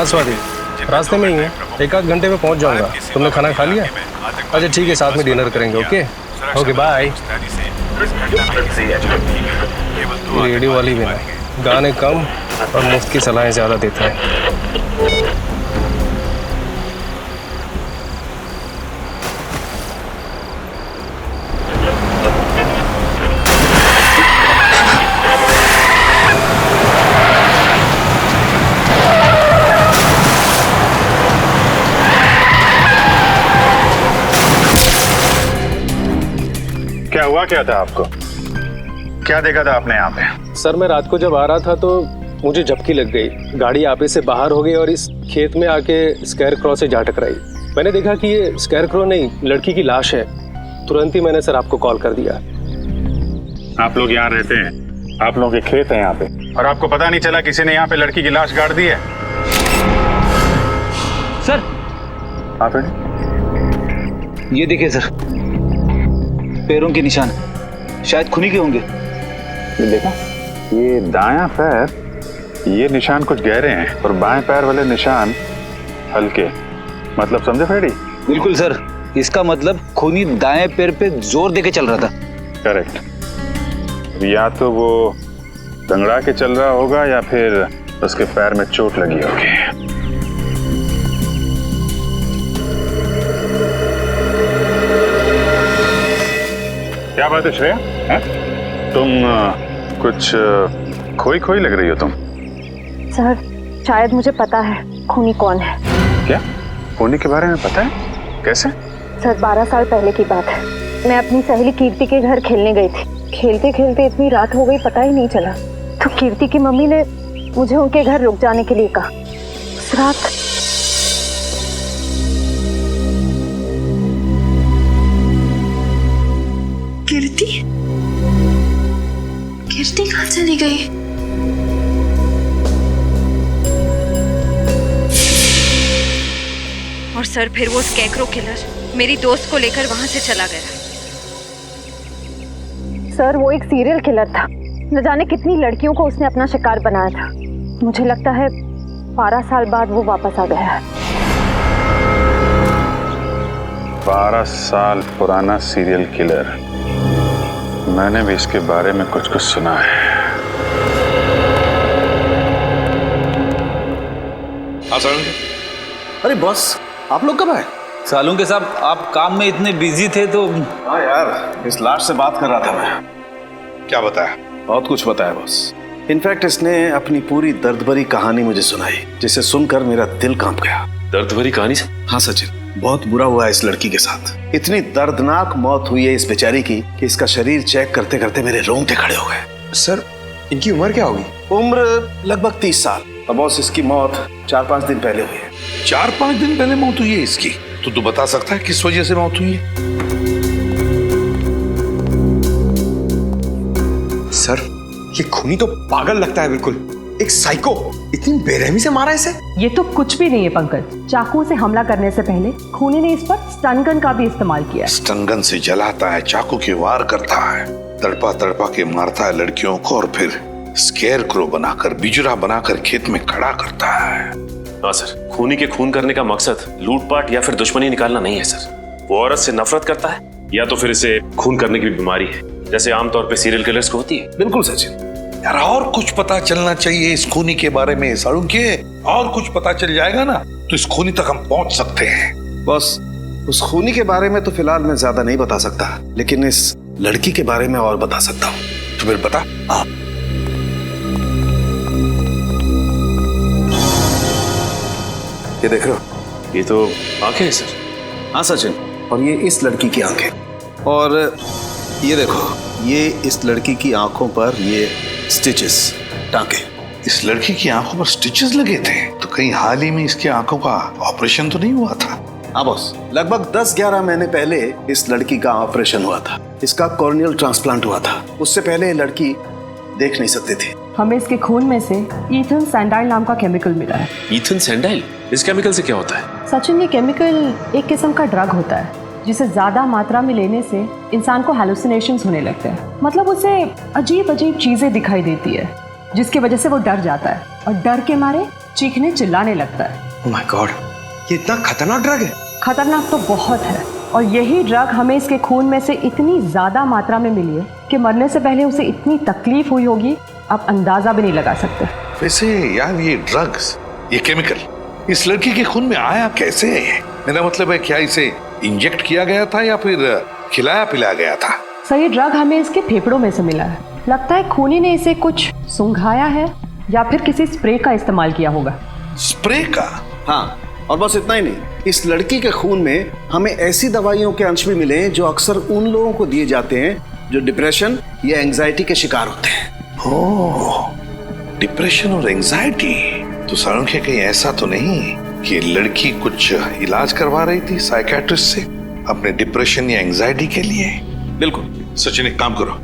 स्वाति, रास्ते में ही है, एक आध घंटे में पहुंच जाऊंगा। तुमने खाना खा लिया? अच्छा ठीक है, साथ में डिनर करेंगे। Okay okay bye. रेडियो वाली भी ना, गाने कम और मुफ्त की सलाहें ज़्यादा देते हैं। क्या हुआ, क्या था आपको? क्या देखा था आपने यहाँ पे? सर मैं रात को जब आ रहा था तो मुझे झपकी लग गई, गाड़ी आपे से बाहर हो गई और इस खेत में आके स्कैर क्रॉ से जा टकराई। मैंने देखा कि ये स्कैर क्रॉ नहीं, लड़की की लाश है। तुरंत ही मैंने सर आपको कॉल कर दिया। आप लोग यहाँ रहते हैं, आप लोगों के खेत है यहाँ पे, और आपको पता नहीं चला किसी ने यहाँ पे लड़की की लाश गाड़ दी है? सर आप ये देखिए सर, पैरों के निशान शायद खूनी के होंगे। ये देखा, ये दायां पैर, ये निशान कुछ गहरे हैं और बाएं पैर वाले निशान हल्के। मतलब समझे फ्रेडी? बिल्कुल सर, इसका मतलब खूनी दाएं पैर पे जोर देके चल रहा था। करेक्ट। या तो वो दंगड़ा के चल रहा होगा या फिर उसके पैर में चोट लगी होगी। क्या बात है श्रेया, तुम कुछ खोई खोई लग रही हो तुम। सर शायद मुझे पता है खूनी कौन है। क्या खूनी के बारे में पता है? कैसे? सर 12 साल पहले की बात है, मैं अपनी सहेली कीर्ति के घर खेलने गई थी। खेलते खेलते इतनी रात हो गई पता ही नहीं चला, तो कीर्ति की मम्मी ने मुझे उनके घर रुक जाने के लिए कहा। उस रात कीर्ति कहाँ चली गई? और सर फिर वो स्कैरक्रो किलर मेरी दोस्त को लेकर वहां से चला गया। सर वो एक सीरियल किलर था, न जाने कितनी लड़कियों को उसने अपना शिकार बनाया था। मुझे लगता है 12 साल बाद वो वापस आ गया है। 12 साल पुराना सीरियल किलर, मैंने भी इसके बारे में कुछ कुछ सुना है। अरे बॉस, आप लोग कब आए? सालों के साहब, आप काम में इतने बिजी थे तो। हाँ यार, इस लाश से बात कर रहा था मैं। क्या बताया? बहुत कुछ बताया बॉस। इनफैक्ट इसने अपनी पूरी दर्द भरी कहानी मुझे सुनाई, जिसे सुनकर मेरा दिल कांप गया। दर्द भरी कहानी से? हाँ सचिन, बहुत बुरा हुआ है इस लड़की के साथ। इतनी दर्दनाक मौत हुई है इस बेचारी की कि इसका शरीर चेक करते करते मेरे रोंगटे खड़े हो गए। सर इनकी उम्र क्या होगी? उम्र लगभग 30 साल। और बॉस इसकी मौत 4-5 दिन पहले हुई है। 4-5 दिन पहले मौत हुई है इसकी? तो तू बता सकता है किस वजह से मौत हुई है? सर ये खूनी तो पागल लगता है, बिल्कुल एक साइको। इतनी बेरहमी से मारा इसे? ये तो कुछ भी नहीं है पंकज। चाकू से हमला करने से पहले खूनी ने इस पर स्टन गन का भी इस्तेमाल किया। स्टन गन से जलाता है, चाकू के वार करता है, तड़पा तड़पा के मारता है लड़कियों को और फिर स्केरक्रो बनाकर, बिजुरा बनाकर खेत में खड़ा करता है। हाँ सर, खूनी के खून करने का मकसद लूटपाट या फिर दुश्मनी निकालना नहीं है सर। वो औरत से नफरत करता है या तो फिर इसे खून करने की बीमारी है, जैसे आमतौर पे सीरियल किलर्स को होती है। बिल्कुल सचिन। यार और कुछ पता चलना चाहिए इस खूनी के बारे में साड़ू के। और कुछ पता चल जाएगा ना तो इस खूनी तक हम पहुंच सकते हैं। बॉस उस खूनी के बारे में तो फिलहाल मैं ज्यादा नहीं बता सकता, लेकिन इस लड़की के बारे में और बता सकता हूँ। तो फिर बता। ये देख रहे हो? ये तो आंखें हैं सर। हाँ सचिन, और ये इस लड़की की आंखें। और ये देखो, ये इस लड़की की आंखों पर ये स्टिचेस, टांके। इस लड़की की आंखों पर स्टिचेस लगे थे? तो कहीं हाल ही में इसकी आंखों का ऑपरेशन तो नहीं हुआ था? हाँ बॉस, लगभग 10-11 महीने पहले इस लड़की का ऑपरेशन हुआ था। इसका कॉर्नियल ट्रांसप्लांट हुआ था। उससे पहले ये लड़की देख नहीं सकती थी। हमें इसके खून में से ईथन सैंडाइल नाम का केमिकल मिला है। ईथन सैंडाइल? इस केमिकल से क्या होता है? सचिन, ये केमिकल एक किस्म का ड्रग होता है जिसे ज्यादा मात्रा में लेने से इंसान को हैलुसिनेशंस होने लगते हैं। मतलब उसे अजीब अजीब चीजें दिखाई देती है, जिसकी वजह से वो डर जाता है और डर के मारे चीखने चिल्लाने लगता है। ओह माय गॉड, ये इतना खतरनाक ड्रग है? खतरनाक तो बहुत है, और यही ड्रग हमें इसके खून में से इतनी ज्यादा मात्रा में मिली है कि मरने से पहले उसे इतनी तकलीफ हुई होगी, आप अंदाजा भी नहीं लगा सकते। वैसे यार ये ड्रग्स, ये केमिकल इस लड़की के खून में आया कैसे है? मेरा मतलब है क्या इसे इंजेक्ट किया गया था या फिर खिलाया पिलाया गया था? सर, ये ड्रग हमें इसके फेफड़ों में से मिला है। लगता है खूनी ने इसे कुछ सुंघाया है या फिर किसी स्प्रे का इस्तेमाल किया होगा। स्प्रे का? हाँ, और बस इतना ही नहीं, इस लड़की के खून में हमें ऐसी दवाइयों के अंश भी मिले हैं जो अक्सर उन लोगों को दिए जाते हैं जो डिप्रेशन या एंजाइटी के शिकार होते हैं। ओह, डिप्रेशन और एंजाइटी। तो सारुण के कहीं ऐसा तो नहीं कि लड़की कुछ इलाज करवा रही थी साइकियाट्रिस्ट से अपने डिप्रेशन या एंजाइटी के लिए? बिल्कुल। सचिन, एक काम करो,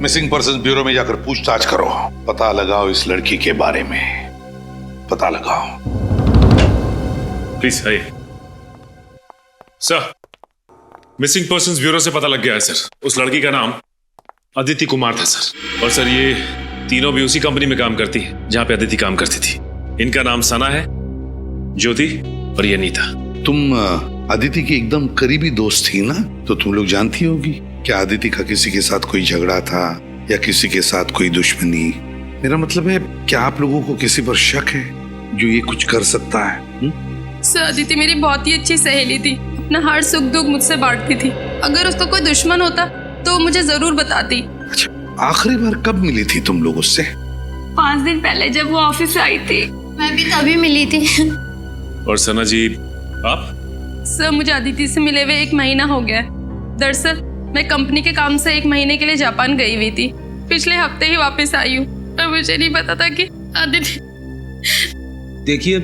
मिसिंग पर्सन ब्यूरो में जाकर पूछताछ करो, पता लगाओ इस लड़की के बारे में, पता लगाओ। प्लीज आइए सर। मिसिंग पर्संस ब्यूरो से पता लग गया है सर, उस लड़की का नाम अदिति कुमार था सर। और सर ये तीनों भी उसी कंपनी में काम करती है जहां पे अदिति काम करती थी। इनका नाम सना है, ज्योति और ये नीता। तुम अदिति की एकदम करीबी दोस्त थी ना, तो तुम लोग जानती होगी क्या अदिति का किसी के साथ कोई झगड़ा था या किसी के साथ कोई दुश्मनी? मेरा मतलब है क्या आप लोगों को किसी पर शक है जो ये कुछ कर सकता है? सर, अदिति मेरी बहुत ही अच्छी सहेली थी, अपना हर सुख दुख मुझसे बांटती थी। अगर उसका कोई दुश्मन होता तो मुझे जरूर बताती। अच्छा, आखिरी बार कब मिली थी तुम लोग उससे? 5 दिन पहले जब वो ऑफिस से आई थी। मैं भी तभी मिली थी। और सना जी आप? सर, मुझे अदिति से मिले हुए 1 महीना हो गया है। दरअसल मैं कंपनी के काम से 1 महीने के लिए जापान गई हुई थी। पिछले हफ्ते ही वापस आई हूँ और मुझे नहीं पता था कि अदिति। देखिए,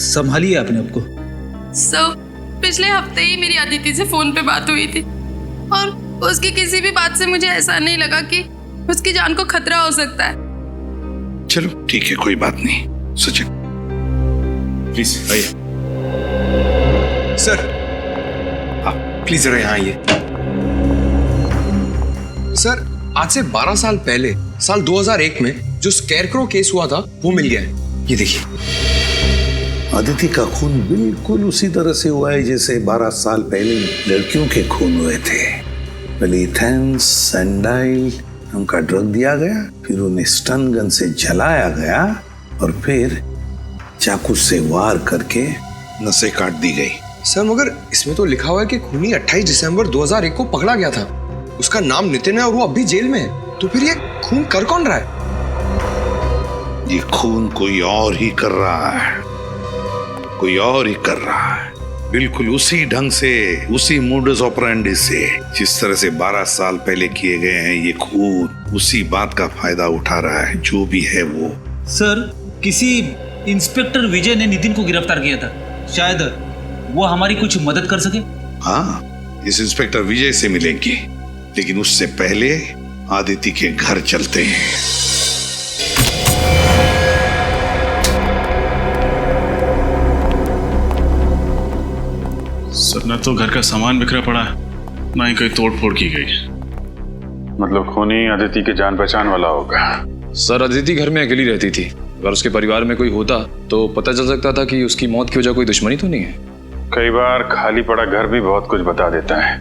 संभालिए अपने आप को। सर, पिछले हफ्ते ही मेरी अदिति से फोन पे बात हुई थी और उसकी किसी भी बात से मुझे ऐसा नहीं लगा कि उसकी जान को खतरा हो सकता है। चलो ठीक है, कोई बात नहीं। सचिन प्लीज आइए। सर प्लीज जरा यहाँ आइए। सर, आज से 12 साल पहले साल 2001 में जो स्कैरक्रो केस हुआ था वो मिल गया है। ये देखिए। अदिति का खून बिल्कुल उसी तरह से हुआ है जैसे 12 साल पहले लड़कियों के खून हुए थे। पहले इथेंस सैंडाइल नाम का ड्रग दिया गया, फिर उन्हें स्टन गन से जलाया गया और फिर चाकू से वार करके नसें काट दी गई। सर, मगर इसमें तो लिखा हुआ है कि खूनी 28 दिसंबर 2001 को पकड़ा गया था। उसका नाम नितिन है और वो अभी जेल में है। तो फिर ये खून कर कौन रहा है? ये खून कोई और ही कर रहा है, कोई और ही कर रहा है, बिल्कुल उसी ढंग से, उसी मोडस ऑपरेंडी से जिस तरह से 12 साल पहले किए गए हैं। ये खून उसी बात का फायदा उठा रहा है, जो भी है वो। सर, किसी इंस्पेक्टर विजय ने नितिन को गिरफ्तार किया था, शायद वो हमारी कुछ मदद कर सके। हाँ, इस इंस्पेक्टर विजय से मिलेंगे, लेकिन उससे पहले आदिति के घर चलते हैं। सर, न तो घर का सामान बिखरा पड़ा है, ना ही कोई तोड़ फोड़ की गई। मतलब खूनी अदिति के जान पहचान वाला होगा। सर, अदिति घर में अकेली रहती थी। अगर उसके परिवार में कोई होता तो पता चल सकता था कि उसकी मौत की वजह कोई दुश्मनी तो नहीं है। कई बार खाली पड़ा घर भी बहुत कुछ बता देता है।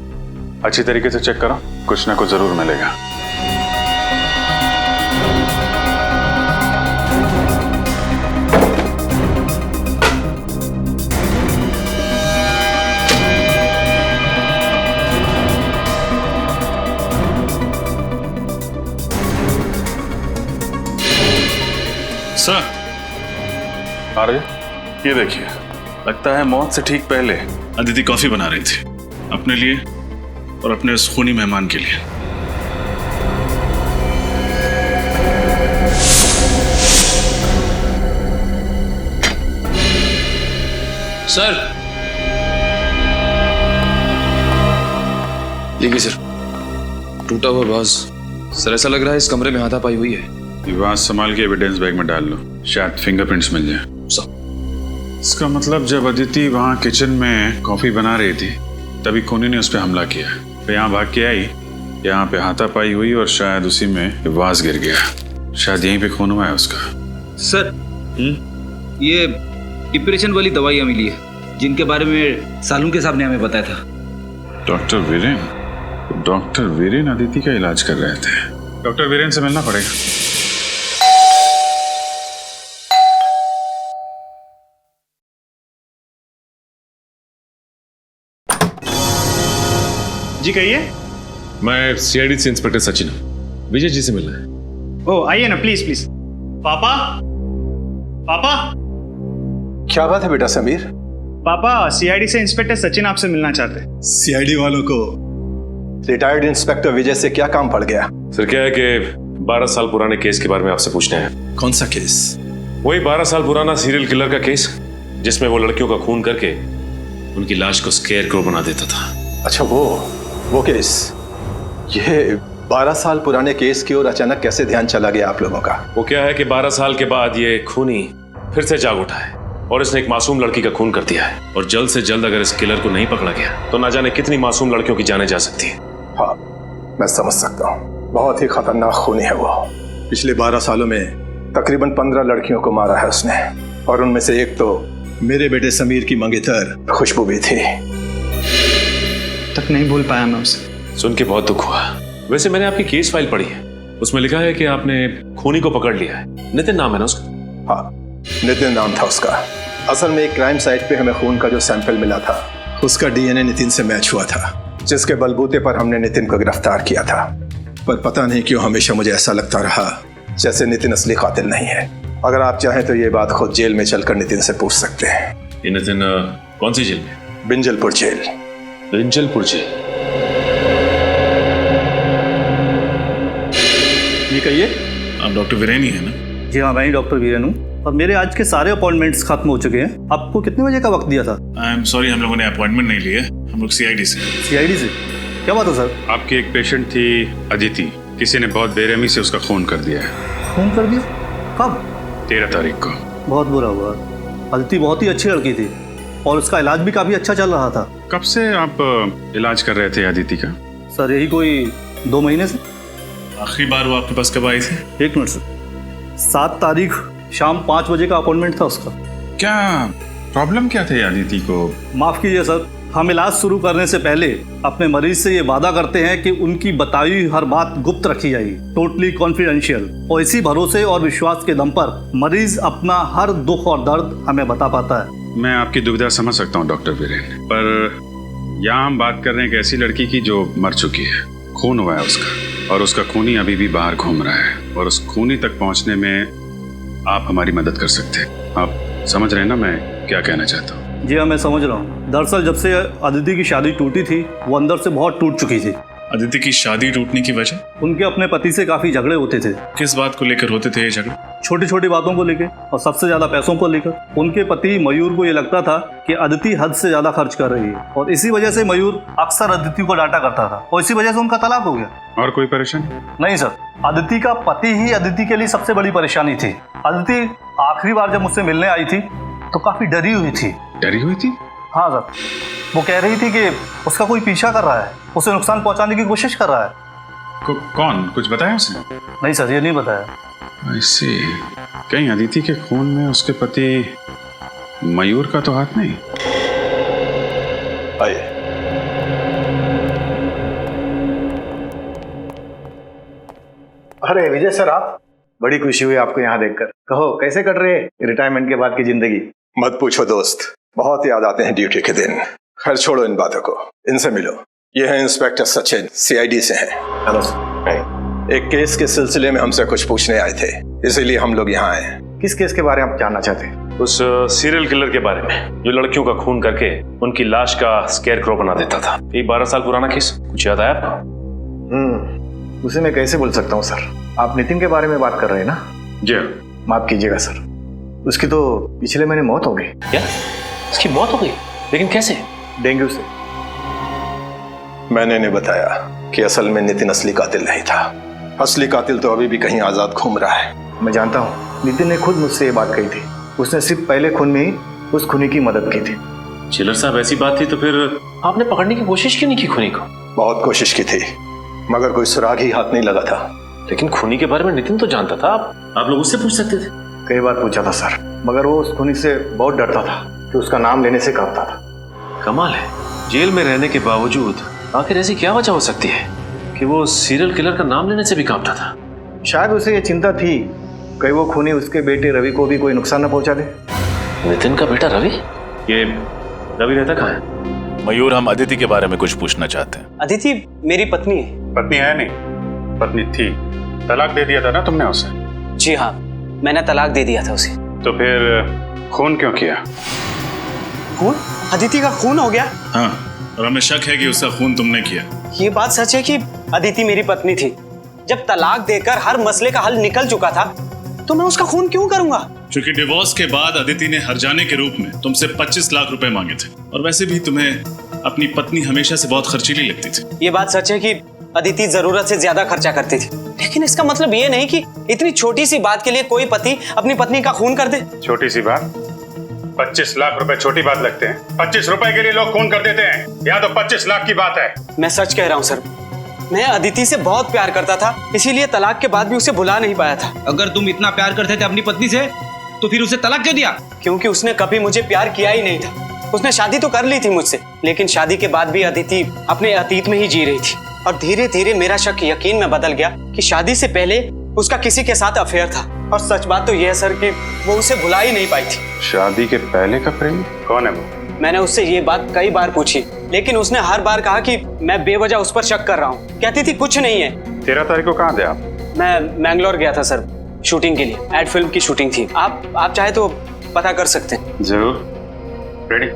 अच्छी तरीके से चेक करो, कुछ ना कुछ जरूर मिलेगा। सर, आ रहे? ये देखिए, लगता है मौत से ठीक पहले अदिति कॉफी बना रही थी अपने लिए और अपने उस खूनी मेहमान के लिए। सर, देखिए सर, टूटा हुआ वाज। सर, ऐसा लग रहा है इस कमरे में हाथापाई हुई है। ये वाज संभाल के एविडेंस बैग में डाल लो, शायद फिंगरप्रिंट्स मिल जाए। इसका मतलब जब अदिति वहाँ किचन में कॉफी बना रही थी तभी खूनी ने उस पर हमला किया। फिर यहाँ भाग के आई, यहाँ पे हाथापाई हुई और शायद उसी में वाज गिर गया। शायद यहीं पे खून हुआ है उसका। सर, ये डिप्रेशन वाली दवाइयाँ मिली है जिनके बारे में सालुंके साहब ने हमें बताया था। डॉक्टर वीरेन अदिति का इलाज कर रहे थे। डॉक्टर वीरेन से मिलना पड़ेगा। जी कहिए। मैं सीआईडी से इंस्पेक्टर सचिन हूं। विजय जी से मिलना है। ओ आइए ना, प्लीज प्लीज। पापा, पापा। क्या बात है बेटा समीर? पापा, सीआईडी से इंस्पेक्टर सचिन आपसे मिलना चाहते हैं। सीआईडी वालों को रिटायर्ड इंस्पेक्टर विजय से क्या काम पड़ गया? सर क्या है कि 12 साल पुराने केस के बारे में आपसे पूछना है। कौन सा केस? वही 12 साल पुराना सीरियल किलर का केस जिसमें वो लड़कियों का खून करके उनकी लाश को स्केयर क्रो बना देता था। अच्छा, वो केस। ये 12 साल पुराने केस की ओर अचानक कैसे ध्यान चला गया आप लोगों का? वो क्या है कि 12 साल के बाद ये खूनी फिर से जाग उठा है और इसने एक मासूम लड़की का खून कर दिया है। और जल्द से जल्द अगर इस किलर को नहीं पकड़ा गया तो ना जाने कितनी मासूम लड़कियों की जानें जा सकती है। हाँ, मैं समझ सकता हूँ। बहुत ही खतरनाक खूनी है वो। पिछले 12 सालों में तकरीबन 15 लड़कियों को मारा है उसने, और उनमें से एक तो मेरे बेटे समीर की मंगेतर खुशबू भी थी। तक नहीं भूल पाया मैं उसे। सुन के बहुत दुख हुआ। वैसे मैंने आपकी केस फाइल पढ़ी है, उसमें लिखा है कि आपने खूनी को पकड़ लिया है। नितिन नाम है ना उसका? हाँ, नितिन नाम था उसका। असल में एक क्राइम साइट पे हमें खून का जो सैंपल मिला था उसका डीएनए नितिन से मैच हुआ था, जिसके बलबूते पर हमने नितिन को गिरफ्तार किया था। पर पता नहीं क्यों हमेशा मुझे ऐसा लगता रहा जैसे नितिन असली कातिल नहीं है। अगर आप चाहें तो ये बात खुद जेल में चलकर नितिन से पूछ सकते हैं। ये नितिन कौन सी जेल में? बिंजलपुर जेल। बिंजलपुर जेल। ये कहिए। आप डॉक्टर वीरेन ही है ना? जी हाँ, मैं ही डॉक्टर वीरेन हूँ। और मेरे आज के सारे अपॉइंटमेंट्स खत्म हो चुके हैं। आपको कितने बजे का वक्त दिया था? आई एम सॉरी, हम लोगों ने अपॉइंटमेंट नहीं लिया। हम लोग सीआईडी से। सीआईडी से? क्या बात है सर? आपकी एक पेशेंट थी अदिति, किसी ने बहुत बेरहमी से उसका खून कर दिया है। खून कर दिया? कब? 13 तारीख को। बहुत बुरा हुआ। अदिति बहुत ही अच्छी लड़की थी और उसका इलाज भी काफी अच्छा चल रहा था। कब से आप इलाज कर रहे थे अदिति का? सर यही कोई 2 महीने से। आखिरी बार वो आपके पास कब आई थी? 1 मिनट सर। 7 तारीख शाम 5 बजे का अपॉइंटमेंट था उसका। क्या प्रॉब्लम क्या थी अदिति को? माफ कीजिए सर, हम इलाज शुरू करने से पहले अपने मरीज से ये वादा करते हैं कि उनकी बताई हुई हर बात गुप्त रखी जाएगी, टोटली कॉन्फिडेंशियल। और इसी भरोसे और विश्वास के दम पर मरीज अपना हर दुख और दर्द हमें बता पाता है। मैं आपकी दुविधा समझ सकता हूँ डॉक्टर वीरेन, पर यहाँ हम बात कर रहे हैं एक ऐसी लड़की की जो मर चुकी है, खून हुआ है उसका, और उसका खूनी अभी भी बाहर घूम रहा है। और उस खूनी तक पहुँचने में आप हमारी मदद कर सकते हैं। आप समझ रहे हैं ना मैं क्या कहना चाहता हूँ? जी हाँ, मैं समझ रहा हूँ। दरअसल जब से अदिति की शादी टूटी थी वो अंदर से बहुत टूट चुकी थी। अदिति की शादी टूटने की वजह? उनके अपने पति से काफी झगड़े होते थे। किस बात को लेकर होते थे ये झगड़े? छोटी छोटी बातों को लेकर और सबसे ज्यादा पैसों को लेकर। उनके पति मयूर को ये लगता था कि अदिति हद से ज्यादा खर्च कर रही है और इसी वजह से मयूर अक्सर अदिति को डांटा करता था और इसी वजह से उनका तलाक हो गया। और कोई परेशानी? नहीं सर, अदिति का पति ही अदिति के लिए सबसे बड़ी परेशानी थी। अदिति आखिरी बार जब मुझसे मिलने आई थी तो काफी डरी हुई थी। डरी हुई थी? हाँ सर, वो कह रही थी कि उसका कोई पीछा कर रहा है, उसे नुकसान पहुंचाने की कोशिश कर रहा है। कौन? कुछ बताया उसने? नहीं सर, ये नहीं बताया। I see। कहीं अदिति के खून में उसके पति मयूर का तो हाथ नहीं? आइए। अरे विजय सर, आप? बड़ी खुशी हुई आपको यहाँ देखकर। कहो कैसे कट रहे रिटायरमेंट के बाद की जिंदगी? मत पूछो दोस्त, बहुत याद आते हैं ड्यूटी के दिन। खैर छोड़ो इन बातों को, इनसे मिलो। ये है इंस्पेक्टर सचिन, सीआईडी से हैं। Hello sir. एक केस के सिलसिले में हमसे कुछ पूछने आए थे, इसीलिए हम लोग यहाँ आए। किस केस के बारे में आप जानना चाहते हैं? उस सीरियल किलर के बारे में जो लड़कियों का खून करके उनकी लाश का स्केयर क्रो बना देता था। ये 12 साल पुराना केस, कुछ याद आया आपको? उसे मैं कैसे भूल सकता हूँ सर। आप नितिन के बारे में बात कर रहे हैं ना? जी। माफ कीजिएगा सर, उसकी तो पिछले महीने मौत हो गई। क्या? उसकी मौत हो गई? लेकिन कैसे? डेंगू से। मैंने नहीं बताया कि असल में नितिन असली कातिल नहीं था। असली कातिल तो अभी भी कहीं आजाद घूम रहा है। मैं जानता हूँ, नितिन ने खुद मुझसे ये बात कही थी। उसने सिर्फ पहले खून में ही उस खूनी की मदद की थी। चिलर साहब, ऐसी बात थी तो फिर आपने पकड़ने की कोशिश क्यों नहीं की खूनी को? बहुत कोशिश की थी मगर कोई सुराग ही हाथ नहीं लगा था। लेकिन खूनी के बारे में नितिन तो जानता था। आप लोग उससे पूछ सकते थे। कई बार पूछा था सर, मगर वो उस खूनी से बहुत डरता था कि उसका नाम लेने से कांपता था। कमाल है, जेल में रहने के बावजूद आखिर ऐसी क्या वजह हो सकती है कि वो सीरियल किलर का नाम लेने से भी कांपता था? शायद उसे ये चिंता थी कहीं वो खूनी उसके बेटे रवि को भी कोई नुकसान न पहुंचा दे। नितिन का बेटा रवि? ये रवि रहता कहाँ है? मयूर, हम अदिति के बारे में कुछ पूछना चाहते हैं। अदिति मेरी पत्नी है। पत्नी है नहीं, पत्नी थी। तलाक दे दिया था ना तुमने उसे? जी हाँ, मैंने तलाक दे दिया था उसे। तो फिर खून क्यों किया? खून? अदिति का खून हो गया? हाँ, और हमें शक है कि उसका खून तुमने किया। ये बात सच है कि अदिति मेरी पत्नी थी। जब तलाक देकर हर मसले का हल निकल चुका था तो मैं उसका खून क्यों करूंगा? क्योंकि डिवोर्स के बाद अदिति ने हर्जाने के रूप में तुमसे 25 लाख रुपए मांगे थे, और वैसे भी तुम्हें अपनी पत्नी हमेशा से बहुत खर्चीली लगती थी। ये बात सच है कि अदिति जरूरत से ज्यादा खर्चा करती थी, लेकिन इसका मतलब ये नहीं कि इतनी छोटी सी बात के लिए कोई पति अपनी पत्नी का खून कर दे। छोटी सी बात? 25 लाख रुपए छोटी बात लगते हैं? 25 रुपए के लिए लोग खून कर देते हैं, यहाँ तो 25 लाख की बात है। मैं सच कह रहा हूँ सर, मैं अदिति से बहुत प्यार करता था, इसीलिए तलाक के बाद भी उसे भुला नहीं पाया था। अगर तुम इतना प्यार करते थे अपनी पत्नी से तो फिर उसे तलाक क्यों दिया? क्योंकि उसने कभी मुझे प्यार किया ही नहीं था। उसने शादी तो कर ली थी मुझसे, लेकिन शादी के बाद भी अदिति अपने अतीत में ही जी रही थी, और धीरे धीरे मेरा शक यकीन में बदल गया कि शादी से पहले उसका किसी के साथ अफेयर था। और सच बात तो यह है सर कि वो उसे भुला ही नहीं पाई थी। शादी के पहले का प्रेमी कौन है वो? मैंने उससे ये बात कई बार पूछी, लेकिन उसने हर बार कहा कि मैं बेवजह उस पर शक कर रहा हूँ। कहती थी कुछ नहीं है। 13 तारीख को कहाँ थे आप? मैं मैंगलोर गया था सर, शूटिंग के लिए। एड फिल्म की शूटिंग थी। आप चाहे तो पता कर सकते हैं। जरूर। रेडी?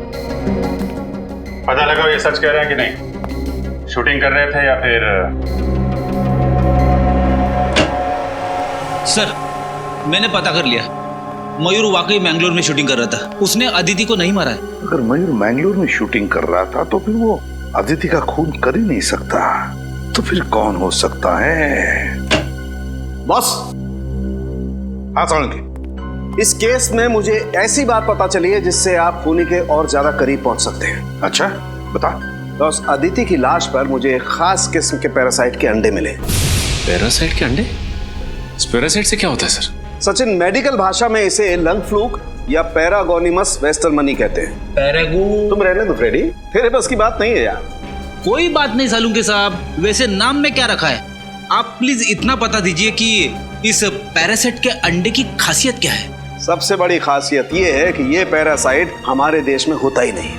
पता लगाओ ये सच कह रहे हैं कि नहीं। शूटिंग कर रहे थे या फिर? सर, मैंने पता कर लिया, मयूर वाकई मैंगलोर में शूटिंग कर रहा था। उसने अदिति को नहीं मारा है। अगर मयूर मैंगलोर में शूटिंग कर रहा था तो फिर वो अदिति का खून कर ही नहीं सकता। तो फिर कौन हो सकता है? बॉस, हाँ सोलंकी, इस केस में मुझे ऐसी बात पता चली है जिससे आप खूनी के और ज्यादा करीब पहुंच सकते हैं। अच्छा, बता। बॉस, अदिति की लाश पर मुझे एक खास किस्म के पैरासाइट के अंडे मिले। पैरासाइट के अंडे? इस पैरासाइट से क्या होता है सर? सचिन, मेडिकल भाषा में इसे लंग फ्लूक या पैरागोनिमस वेस्टरमनी कहते हैं। तुम रहने दो फ्रेडी, तेरे बस की बात नहीं है यार। कोई बात नहीं सालुंके साहब, वैसे नाम में क्या रखा है? आप प्लीज इतना बता दीजिए कि इस पैरासाइट के अंडे की खासियत क्या है? सबसे बड़ी खासियत ये है कि ये पैरासाइट हमारे देश में होता ही नहीं।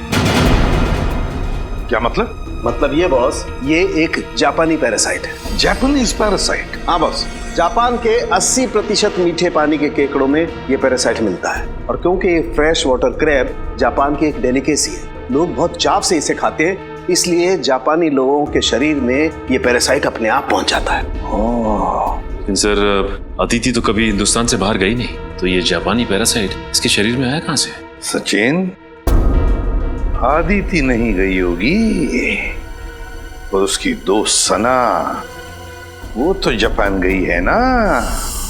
क्या मतलब? मतलब ये बॉस, ये एक जापानी पैरासाइट है। Japanese parasite? हाँ बॉस, जापान के 80% मीठे पानी के केकड़ों में ये पैरासाइट मिलता है, और क्योंकि ये फ्रेश वाटर क्रैब जापान की एक डेलिकेसी है, लोग बहुत चाव से इसे खाते हैं, इसलिए जापानी लोगों के शरीर में ये पैरासाइट अपने आप पहुंच जाता है। लेकिन सर, अदिति तो कभी हिंदुस्तान से बाहर गई नहीं, तो ये जापानी पैरासाइट इसके शरीर में आया कहाँ से? सचिन, अदिति नहीं गई होगी, और उसकी दोस्त सना, वो तो जापान गई है ना।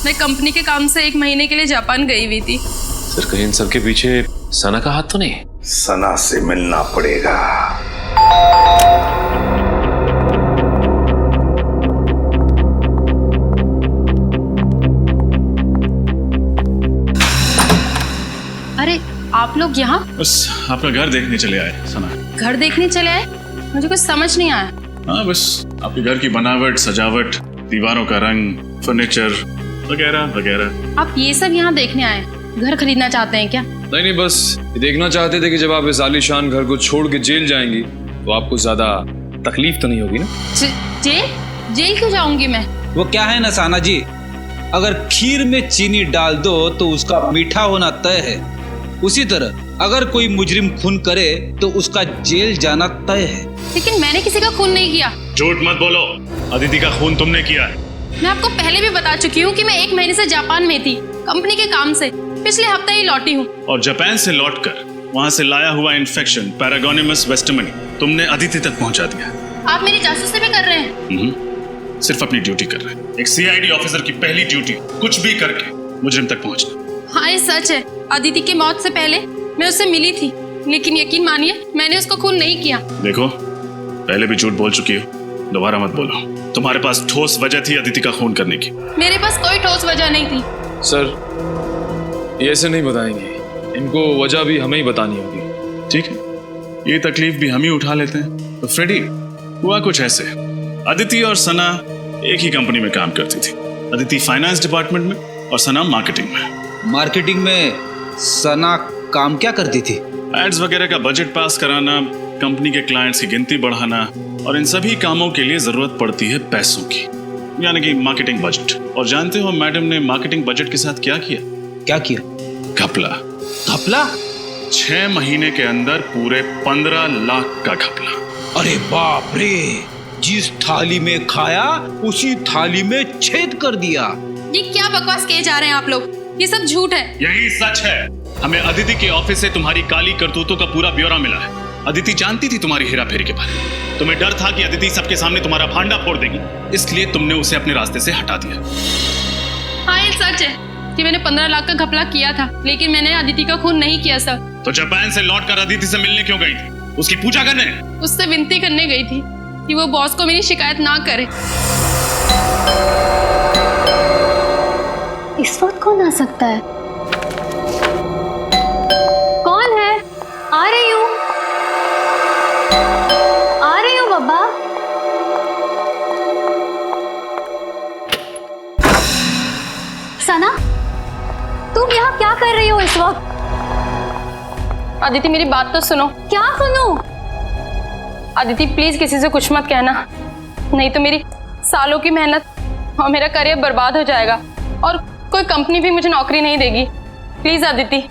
मैं कंपनी के काम से 1 महीने के लिए जापान गई हुई थी। सर, कहीं इन सब के पीछे सना का हाथ तो नहीं? सना से मिलना पड़ेगा। अरे आप लोग यहाँ? बस आपका घर देखने चले आए सना। घर देखने चले आए? मुझे कुछ समझ नहीं आया। हाँ, बस आपके घर की बनावट, सजावट, दीवारों का रंग, फर्नीचर वगैरह वगैरह। आप ये सब यहाँ देखने आए? घर खरीदना चाहते हैं क्या? नहीं, बस ये देखना चाहते थे कि जब आप इस आलीशान घर को छोड़ के जेल जाएंगी तो आपको ज्यादा तकलीफ तो नहीं होगी ना? जेल? जेल क्यों जाऊंगी मैं? वो क्या है ना साना जी, अगर खीर में चीनी डाल दो तो उसका मीठा होना तय है, उसी तरह अगर कोई मुजरिम खून करे तो उसका जेल जाना तय है। लेकिन मैंने किसी का खून नहीं किया। झूठ मत बोलो, अदिति का खून तुमने किया है। मैं आपको पहले भी बता चुकी हूँ कि मैं 1 महीने से जापान में थी, कंपनी के काम से। पिछले हफ्ते ही लौटी हूँ। और जापान से लौटकर वहाँ से लाया हुआ इन्फेक्शन पैरागोनिमस वेस्टरमनी तुमने अदिति तक पहुँचा दिया। आप मेरी जासूसी भी कर रहे हैं? सिर्फ अपनी ड्यूटी कर रहे हैं। एक सीआईडी ऑफिसर की पहली ड्यूटी कुछ भी करके मुजरिम तक पहुँचना। हाँ, ये सच है। अदिति की मौत से पहले मैं उससे मिली थी, लेकिन यकीन मानिए मैंने उसको खून नहीं किया। देखो, पहले भी झूठ बोल चुकी हो, दोबारा मत बोलो। तुम्हारे पास ठोस वजह थी अदिति का खून करने की। मेरे पास कोई ठोस वजह नहीं थी। सर, ये ऐसे नहीं बताएंगे। इनको वजह भी हमें ही बतानी होगी। ठीक है, ये तकलीफ भी हम ही उठा लेते हैं। तो फ्रेडी, हुआ कुछ ऐसे, अदिति और सना एक ही कंपनी में काम करती थी। अदिति फाइनेंस डिपार्टमेंट में और सना मार्केटिंग में। मार्केटिंग में सना काम क्या करती थी? एड्स वगैरह का बजट पास कराना, कंपनी के क्लाइंट्स की गिनती बढ़ाना, और इन सभी कामों के लिए जरूरत पड़ती है पैसों की, यानी कि मार्केटिंग बजट। और जानते हो मैडम ने मार्केटिंग बजट के साथ क्या किया? क्या किया? घपला। घपला? 6 महीने के अंदर पूरे 15 लाख का घपला। अरे बाप रे, जिस थाली में खाया उसी थाली में छेद कर दिया। ये क्या बकवास किए जा रहे हैं आप लोग? ये सब झूठ है। यही सच है। हमें अदिति के ऑफिस से तुम्हारी काली करतूतों का पूरा ब्यौरा मिला है। अदिति जानती थी तुम्हारी हेराफेरी के बारे में। तुम्हें डर था कि अदिति सबके सामने तुम्हारा भांडा फोड़ देगी, इसलिए तुमने उसे अपने रास्ते से हटा दिया। हाँ, ये सच है कि मैंने 15 लाख का घपला किया था, लेकिन मैंने अदिति का खून नहीं किया सर। तो जापान से लौटकर अदिति से मिलने क्यों गई थी? उसकी पूजा करने? उससे विनती करने गई थी कि वो बॉस को मेरी शिकायत ना करे। इस वक्त कौन आ सकता है? कौन है? आ रही हूँ बाबा। सना, तुम यहाँ क्या कर रही हो इस वक्त? अदिति, मेरी बात तो सुनो। क्या सुनूं? अदिति प्लीज किसी से कुछ मत कहना, नहीं तो मेरी सालों की मेहनत और मेरा करियर बर्बाद हो जाएगा और कोई कंपनी भी मुझे नौकरी नहीं देगी। प्लीज अदिति।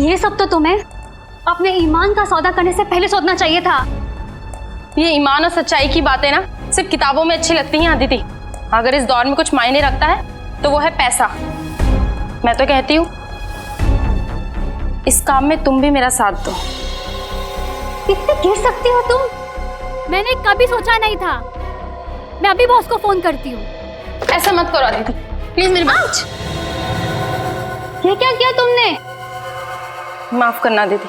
ये सब तो तुम्हें अपने ईमान का सौदा करने से पहले सोचना चाहिए था। ये ईमान और सच्चाई की बातें ना सिर्फ किताबों में अच्छी लगती हैं अदिति। अगर इस दौर में कुछ मायने रखता है तो वो है पैसा। मैं तो कहती हूँ इस काम में तुम भी मेरा साथ दो। कितने गिर सकती हो तुम? मैंने कभी सोचा नहीं था। मैं अभी बॉस को फोन करती हूँ। ऐसा मत करो अदिति, प्लीज मेरी बात। ये क्या किया तुमने? माफ करना दीदी,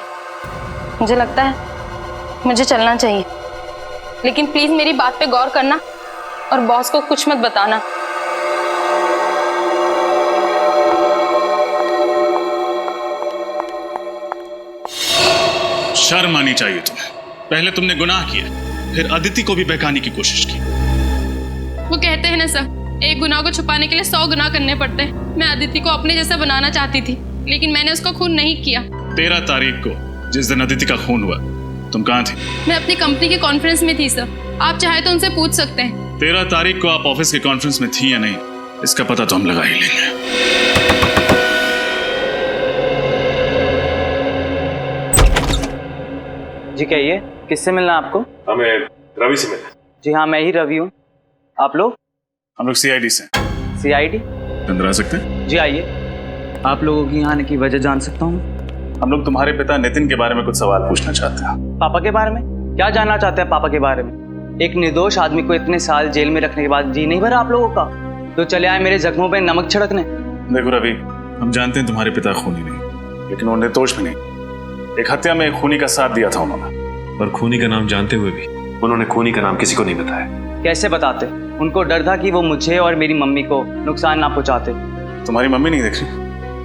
मुझे लगता है मुझे चलना चाहिए, लेकिन प्लीज मेरी बात पे गौर करना और बॉस को कुछ मत बताना। शर्म आनी चाहिए तुम्हें। पहले तुमने गुनाह किया, फिर अदिति को भी बहकाने की कोशिश की। वो कहते हैं ना सर, एक गुनाह को छुपाने के लिए 100 गुनाह करने पड़ते हैं। मैं अदिति को अपने जैसा बनाना चाहती थी, लेकिन मैंने उसका खून नहीं किया। 13 तारीख को जिस दिन अदिति का खून हुआ, तुम कहाँ थी? मैं अपनी कंपनी के कॉन्फ्रेंस में थी सर, आप चाहे तो उनसे पूछ सकते हैं। 13 तारीख को आप ऑफिस के कॉन्फ्रेंस में थी या नहीं, इसका पता तो हम लगा ही लेंगे। जी कहिए, किससे मिलना है आपको? हमें रवि से मिलना। जी हाँ, मैं ही रवि हूँ। आप लोग? हम लोग सीआईडी से। सीआईडी? अंदर आ सकते हैं? जी आइए। आप लोगों की यहाँ आने की वजह जान सकता हूँ? हम लोग तुम्हारे पिता नितिन के बारे में कुछ सवाल पूछना चाहते हैं। पापा के बारे में? क्या जानना चाहते हैं पापा के बारे में? एक निर्दोष आदमी को इतने साल जेल में रखने के बाद जी नहीं भरा आप लोगों का, तो चले आए मेरे जख्मों पे नमक छिड़कने। देखो रवि, हम जानते हैं तुम्हारे पिता खूनी नहीं, लेकिन वो निर्दोष भी नहीं। एक हत्या में एक खूनी का साथ दिया था उन्होंने। पर खूनी का नाम जानते हुए भी उन्होंने खूनी का नाम किसी को नहीं बताया। कैसे बताते? उनको डर था कि वो मुझे और मेरी मम्मी को नुकसान ना पहुंचाते। तुम्हारी मम्मी नहीं देख रही?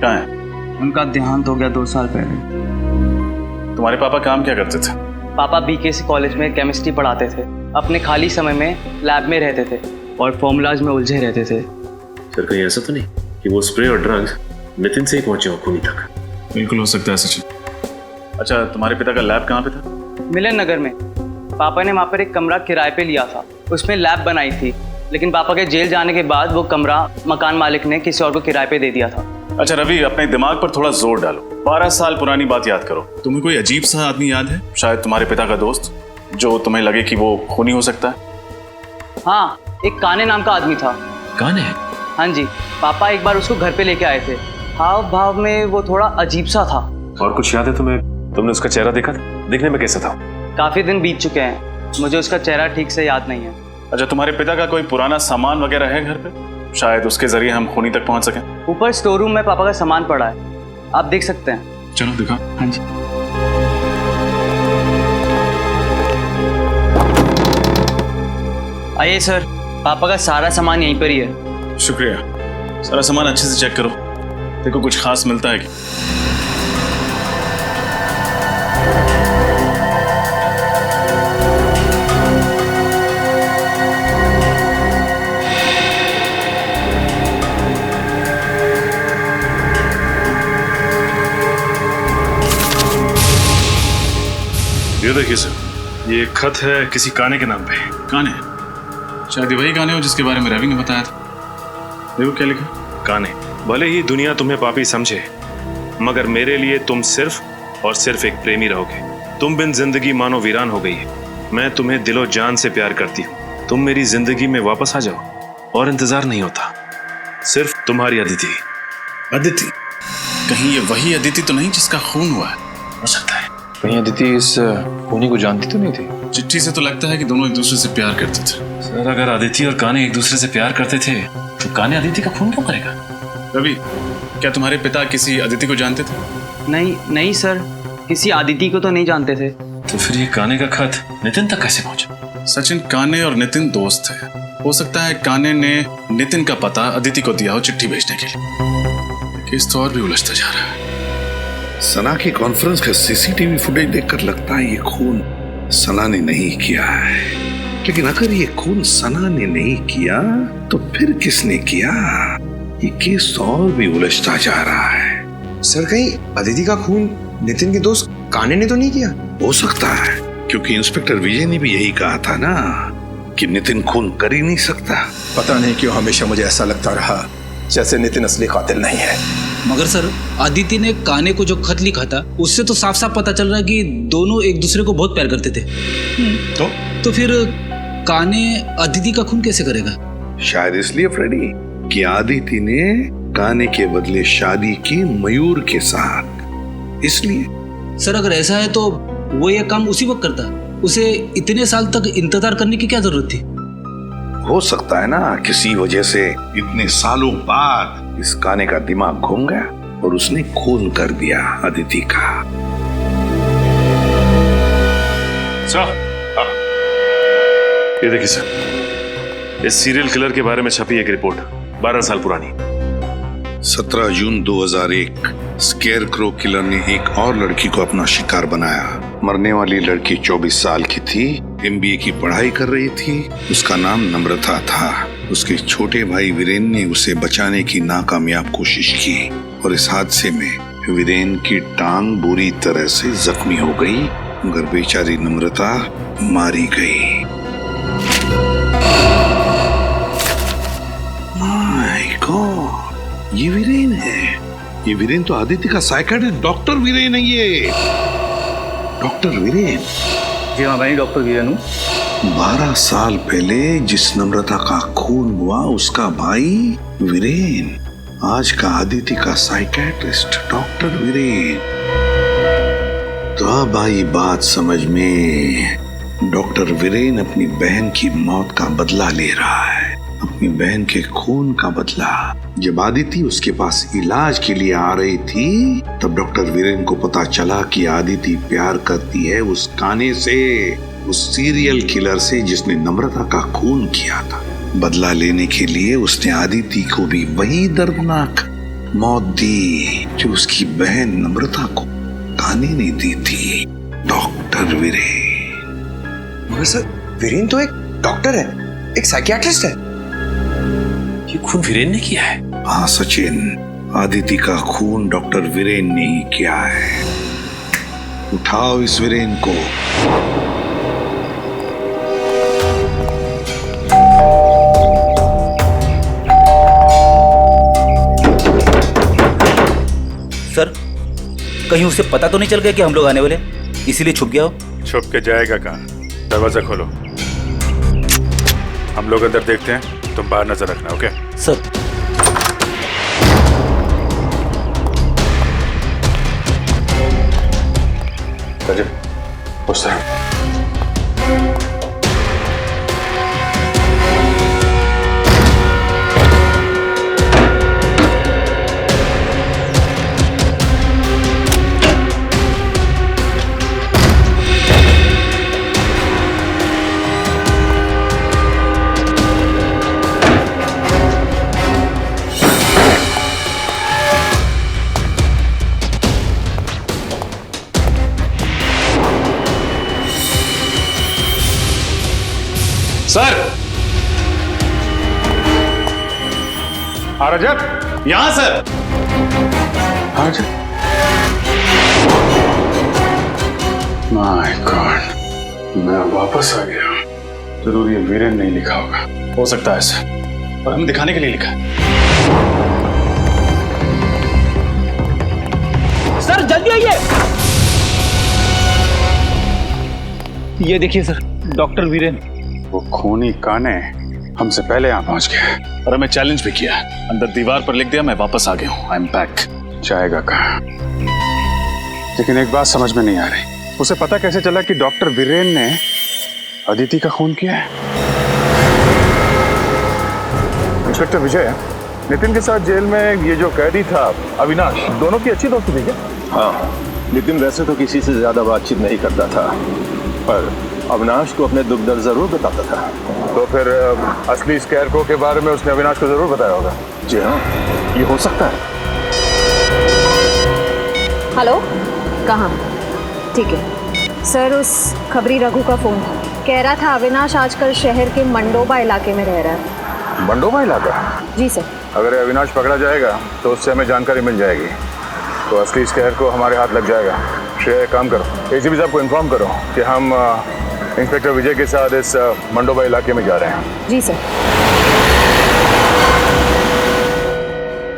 कहाँ है? उनका देहांत हो गया 2 साल पहले। तुम्हारे पापा काम क्या करते थे? पापा बीकेसी कॉलेज में केमिस्ट्री पढ़ाते थे। अपने खाली समय में लैब में रहते थे और फॉर्मूलाज में उलझे रहते थे। सर कहीं ऐसा तो नहीं कि वो स्प्रे और ड्रग्स नितिन से ही पहुंचे हो खूनी तक? बिल्कुल हो सकता है सचिन। अच्छा, तुम्हारे पिता का लैब कहाँ पे था? मिलन नगर में। पापा ने वहाँ पर एक कमरा किराए पे लिया था, उसमें लैब बनाई थी, लेकिन पापा के जेल जाने के बाद वो कमरा मकान मालिक ने किसी और को किराए पे दे दिया था। अच्छा रवि, अपने दिमाग पर थोड़ा जोर डालो। 12 साल पुरानी बात याद करो। तुम्हें कोई अजीब सा आदमी याद है, शायद तुम्हारे पिता का दोस्त, जो तुम्हें लगे कि वो खूनी हो सकता है? हाँ, एक काने नाम का आदमी था। काने? हाँ जी, पापा एक बार उसको घर पे लेके आए थे। हाव भाव में वो थोड़ा अजीब सा था। और कुछ याद है तुम्हें? तुमने उसका चेहरा देखा था? दिखने में कैसा था? काफी दिन बीत चुके हैं, मुझे उसका चेहरा ठीक से याद नहीं है। अच्छा, तुम्हारे पिता का कोई पुराना सामान वगैरह है घर पे? शायद उसके जरिए हम खूनी तक पहुंच सकें। ऊपर स्टोर रूम में पापा का सामान पड़ा है, आप देख सकते हैं। चलो दिखा। हाँ जी। आइए सर, पापा का सारा सामान यहीं पर ही है। शुक्रिया। सारा सामान अच्छे से चेक करो, देखो कुछ खास मिलता है क्या। ये देखिए सर, ये खत है किसी काने के नाम पे। काने? शायद वही काने हो जिसके बारे में रवि ने बताया था। देखो क्या लिखा। काने, भले ही दुनिया तुम्हें पापी समझे, मगर मेरे लिए तुम सिर्फ और सिर्फ एक प्रेमी रहोगे। तुम बिन जिंदगी मानो वीरान हो गई है। मैं तुम्हें दिलो जान से प्यार करती हूँ। तुम मेरी जिंदगी में वापस आ जाओ और इंतजार नहीं होता। सिर्फ तुम्हारी अदिति। अदिति? कहीं ये वही अदिति तो नहीं जिसका खून हुआ है? हो सकता है। कहीं अदिति इस खूनी को जानती तो नहीं थी? चिट्ठी से तो लगता है कि दोनों एक दूसरे से प्यार करते थे। सर, अगर अदिति और काने एक दूसरे से प्यार करते थे तो काने अदिति का खून क्यों करेगा? रवि, क्या तुम्हारे पिता किसी अदिति को जानते थे? नहीं सर, किसी अदिति को तो नहीं जानते थे। तो फिर ये काने का खत नितिन तक कैसे पहुंचा? सचिन, काने और नितिन दोस्त थे। हो सकता है काने ने नितिन का पता अदिति को दिया हो चिट्ठी भेजने के लिए। केस तो और भी उलझता जा रहा है। सना की कॉन्फ्रेंस का सीसीटीवी फुटेज देखकर लगता है ये खून सना ने नहीं किया है। लेकिन अगर ये खून सना ने नहीं किया तो फिर किसने किया? ये केस और भी उलझता जा रहा है। सर, कहीं अदिति का खून नितिन के दोस्त काने ने तो नहीं किया? हो सकता है, क्योंकि इंस्पेक्टर विजय ने भी यही कहा था ना कि नितिन खून कर ही नहीं सकता। पता नहीं क्यों हमेशा मुझे ऐसा लगता रहा जैसे नितिन असली कातिल नहीं है। मगर सर, आदित्य ने काने को जो खत लिखा था उससे तो साफ साफ पता चल रहा है कि दोनों एक दूसरे को बहुत प्यार करते थे। तो फिर काने अदिति का खून कैसे करेगा? शायद इसलिए फ्रेडी कि आदित्य ने काने के बदले शादी की मयूर के साथ, इसलिए। सर, अगर ऐसा है तो वो ये काम उसी वक्त करता। उसे इतने साल तक इंतजार करने की क्या जरूरत थी? हो सकता है ना किसी वजह से इतने सालों बाद इस काने का दिमाग घूम गया और उसने खून कर दिया अदिति का। सर, ये देखिए सर, इस सीरियल किलर के बारे में छपी एक रिपोर्ट 12 साल पुरानी। 17 जून 2001 स्केयर क्रो किलर ने एक और लड़की को अपना शिकार बनाया। मरने वाली लड़की 24 साल की थी, MBA की पढ़ाई कर रही थी। उसका नाम नम्रता था। उसके छोटे भाई वीरेन ने उसे बचाने की नाकामयाब कोशिश की और इस हादसे में वीरेन की टांग बुरी तरह से जख्मी हो गई, मगर बेचारी नम्रता मारी गई। माय गॉड, ये वीरेन है। ये वीरेन तो आदित्य का साइकियाट्रिस्ट डॉक्टर वीरेन है। ये डॉक्टर वीरेन? जी हाँ, मैं डॉक्टर वीरेन हूँ। 12 साल पहले जिस नम्रता का खून हुआ उसका भाई वीरेन, आज का आदित्य का साइकियाट्रिस्ट डॉक्टर वीरेन। तो अब आई बात समझ में। डॉक्टर वीरेन अपनी बहन की मौत का बदला ले रहा है, अपनी बहन के खून का बदला। जब आदिति उसके पास इलाज के लिए आ रही थी तब डॉक्टर वीरेन को पता चला कि आदिति प्यार करती है उस काने से, उस सीरियल किलर से जिसने नम्रता का खून किया था। बदला लेने के लिए उसने आदिति को भी वही दर्दनाक मौत दी जो उसकी बहन नम्रता को काने ने दी थी। डॉक्टर वीरेन। मगर सर, वीरेन तो एक डॉक्टर है, एक साइकियाट्रिस्ट है। ये खून वीरेन ने किया है? हाँ सचिन, आदिति का खून डॉक्टर वीरेन ने ही किया है। उठाओ इस वीरेन को। सर, कहीं उसे पता तो नहीं चल गया कि हम लोग आने वाले, इसीलिए छुप गया हो? छुप के जाएगा कहाँ? दरवाजा खोलो, हम लोग अंदर देखते हैं, तुम बाहर नजर रखना। Okay sir. उस तरह सर, रजब, यहां सर। माय गॉड, मैं वापस आ गया। जरूर ये वीरेन नहीं लिखा होगा। हो सकता है सर, और हमें दिखाने के लिए लिखा है। सर जल्दी आइए। ये देखिए सर, डॉक्टर वीरेन। वो खूनी काने हमसे पहले यहाँ पहुंच गया और हमें चैलेंज भी किया। अंदर दीवार पर लिख दिया, मैं वापस आ गया हूँ, आई एम बैक। जाएगा कहाँ? लेकिन एक बात समझ में नहीं आ रही, उसे पता कैसे चला कि डॉक्टर वीरेन ने अदिति का खून किया है? इंस्पेक्टर विजय, नितिन के साथ जेल में ये जो कैदी था अविनाश, दोनों की अच्छी दोस्ती थी क्या? हाँ, नितिन वैसे तो किसी से ज्यादा बातचीत नहीं करता था, पर अविनाश को अपने दुख दर्द जरूर बताता था। तो फिर असली स्कैरक्रो के बारे में उसने अविनाश को जरूर बताया होगा। जी हाँ, ये हो सकता है। हेलो, कहाँ? ठीक है सर, उस खबरी रघु का फोन था। कह रहा था अविनाश आजकल शहर के मंडोबा इलाके में रह रहा है। मंडोबा इलाका? जी सर। अगर अविनाश पकड़ा जाएगा तो उससे हमें जानकारी मिल जाएगी, तो असली स्कैर को हमारे हाथ लग जाएगा। श्रेय, काम करो, एसीपी साहब को इन्फॉर्म करो कि हम इंस्पेक्टर विजय के साथ इस मंडोबा इलाके में जा रहे हैं। जी सर।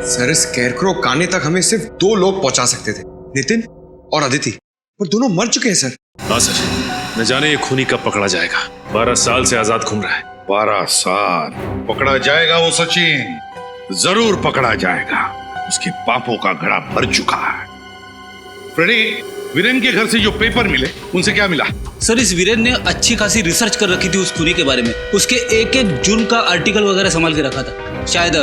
सर, स्कैरक्रो काने तक हमें सिर्फ 2 लोग पहुंचा सकते थे, नितिन और अदिति, पर दोनों मर चुके हैं सर। हाँ सर, न जाने ये खूनी कब पकड़ा जाएगा। 12 साल से आजाद घूम रहा है। 12 साल पकड़ा जाएगा वो सचिन, जरूर पकड़ा जाएगा। उसके पापों का घड़ा भर चुका है। फ्रेडी, वीरेन के घर से जो पेपर मिले उनसे क्या मिला? सर, इस वीरेन ने अच्छी खासी रिसर्च कर रखी थी उस खूनी के बारे में। उसके एक एक जुर्म का आर्टिकल वगैरह संभाल के रखा था। शायद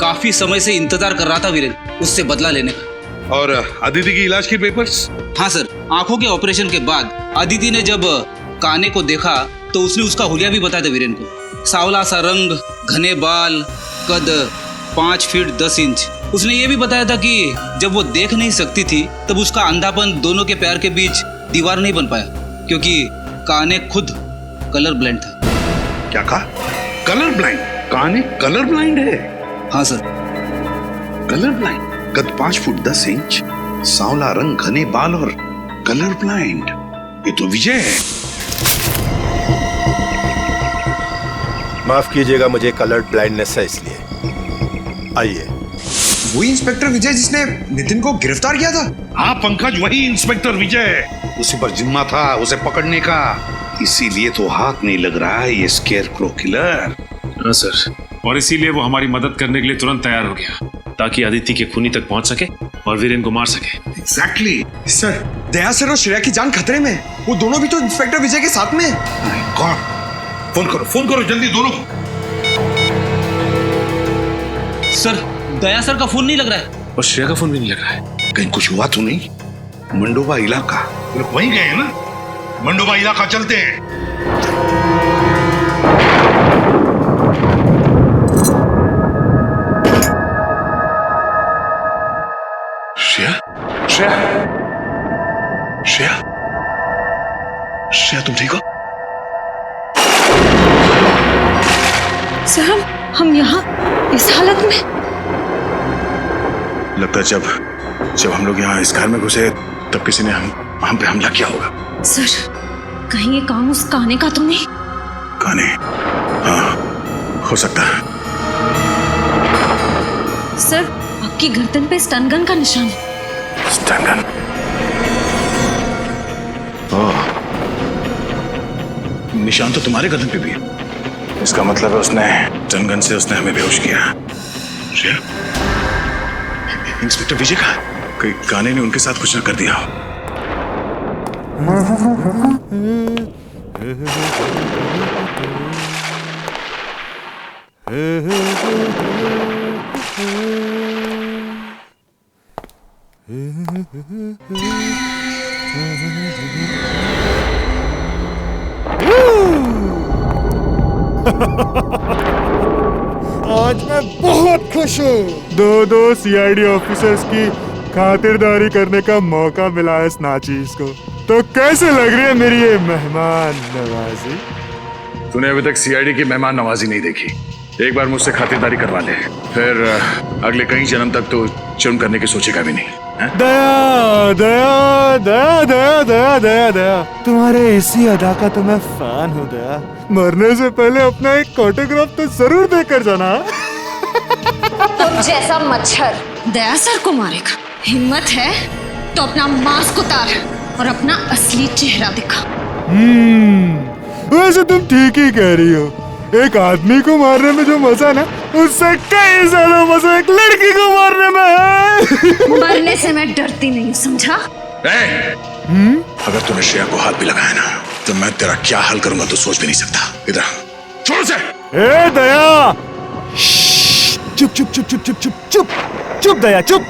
काफी समय से इंतजार कर रहा था वीरेन उससे बदला लेने का। और अदिति की इलाज के पेपर्स? हाँ सर, आंखों के ऑपरेशन के बाद अदिति ने जब काने को देखा तो उसने उसका हुलिया भी बताया था वीरेन को। सांवला सा रंग, घने बाल, कद 5 फीट 10 इंच। उसने ये भी बताया था कि जब वो देख नहीं सकती थी तब उसका अंधापन दोनों के पैर के बीच दीवार नहीं बन पाया, क्योंकि काने खुद कलर ब्लाइंड था। क्या कहा? Colour blind? काने कलर ब्लाइंड है? हाँ सर। Colour blind? कद 5 फुट 10 इंच, सांवला रंग, घने बाल और कलर ब्लाइंड। ये तो विजय है। माफ कीजिएगा, मुझे कलर ब्लाइंडनेस है इसलिए। आइए। वही इंस्पेक्टर विजय जिसने नितिन को गिरफ्तार किया था? हाँ पंकज, वही इंस्पेक्टर विजय। उसी पर जिम्मा था उसे पकड़ने का, इसीलिए तो हाथ नहीं लग रहा है ये स्केयरक्रो किलर। हाँ सर, और इसीलिए वो हमारी मदद करने के लिए तुरंत तैयार हो गया, ताकि अदिति के खूनी तक पहुंच सके और वीरेन को मार सके। एग्जैक्टली। सर, दया सर और श्रेया की जान खतरे में। वो दोनों भी तो इंस्पेक्टर विजय के साथ में। फोन करो जल्दी दोनों को। सर, दया सर का फोन नहीं लग रहा है और श्रेया का फोन भी नहीं लग रहा है। कहीं कुछ हुआ तो नहीं? मंडोबा इलाका, वहीं गए हैं ना? मंडोबा इलाका चलते हैं। श्रेया, श्रेया, श्रेया, श्रेया, तुम ठीक हो? सर, हम यहाँ इस हालत में? लगता है जब हम लोग यहाँ इस घर में घुसे तब किसी ने हम पे हमला किया होगा। सर, कहीं ये काम उस काने का तो नहीं? काने? हाँ, हो सकता है। सर, आपकी गर्दन पे स्टन गन का निशान है। Stun gun? ओह, निशान तो तुम्हारे गर्दन पे भी है। इसका मतलब है उसने स्टन गन से उसने हमें बेहोश किया। श्रेया, इंस्पेक्टर विजय का कहीं काने ने उनके साथ कुछ ना कर दिया हो। आज मैं बहुत खुश हूँ। दो सीआईडी ऑफिसर्स की खातिरदारी करने का मौका मिला है इस नाचीज को। तो कैसे लग रही है मेरी ये मेहमान नवाजी? तूने अभी तक सीआईडी की मेहमान नवाजी नहीं देखी। एक बार मुझसे खातिरदारी करवा ले, फिर अगले कई जन्म तक तो जुर्म करने की सोचेगा भी नहीं। दया दया दया दया दया दया दया, तुम्हारे ऐसी अदा का तो मैं फैन हूँ दया। मरने से पहले अपना एक ऑटोग्राफ तो जरूर देकर जाना। तुम जैसा मच्छर दया सर को मारेगा, हिम्मत है तो अपना मास्क उतार और अपना असली चेहरा दिखा। वैसे तुम ठीक ही कह रही हो। एक आदमी को मारने में जो मजा ना, उससे कई ज्यादा मजा एक लड़की को मारने में है। मरने से मैं डरती नहीं, समझा? अगर तूने श्रेया को हाथ भी लगाया ना, तो मैं तेरा क्या हाल करूंगा तो सोच भी नहीं सकता। इधर छोड़ उसे। ए दया, चुप चुप चुप चुप चुप चुप चुप चुप दया चुप।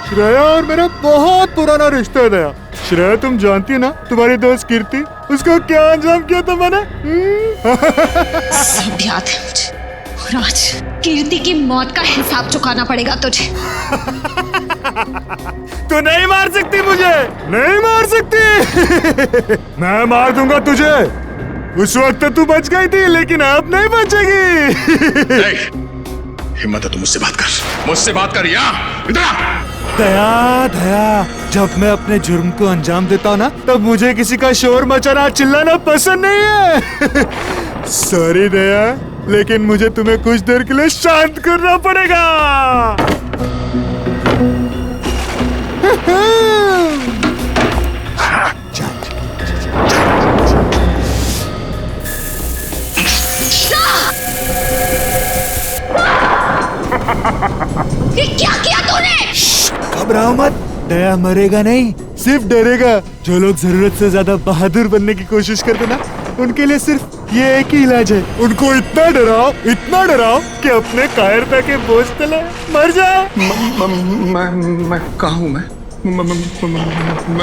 श्रेया और मेरा बहुत पुराना रिश्ता है दया। श्रेया तुम जानती है ना, तुम्हारी दोस्त कीर्ति, उसको क्या अंजाम किया था मैंने? सब याद है मुझे। और आज कीर्ति की मौत का हिसाब चुकाना पड़ेगा तुझे। तू नहीं मार सकती मुझे, नहीं मार सकती। मैं मार दूंगा तुझे। उस वक्त तू बच गई थी, लेकिन अब नहीं बचेगी। हिम्मत है तो मुझसे बात कर, मुझसे बात कर। यहाँ इधर आ। दया दया, जब मैं अपने जुर्म को अंजाम देता हूँ ना, तब मुझे किसी का शोर मचाना चिल्लाना पसंद नहीं है। सॉरी दया, लेकिन मुझे तुम्हें कुछ देर के लिए शांत करना पड़ेगा। ये क्या किया तूने? घबराओ मत, दया मरेगा नहीं, सिर्फ डरेगा। जो लोग जरूरत से ज्यादा बहादुर बनने की कोशिश करते ना, उनके लिए सिर्फ ये एक ही इलाज है। उनको इतना डराओ कि अपने कायरता के बोझ तले मर जाए। मैं कहाँ हूँ? मैं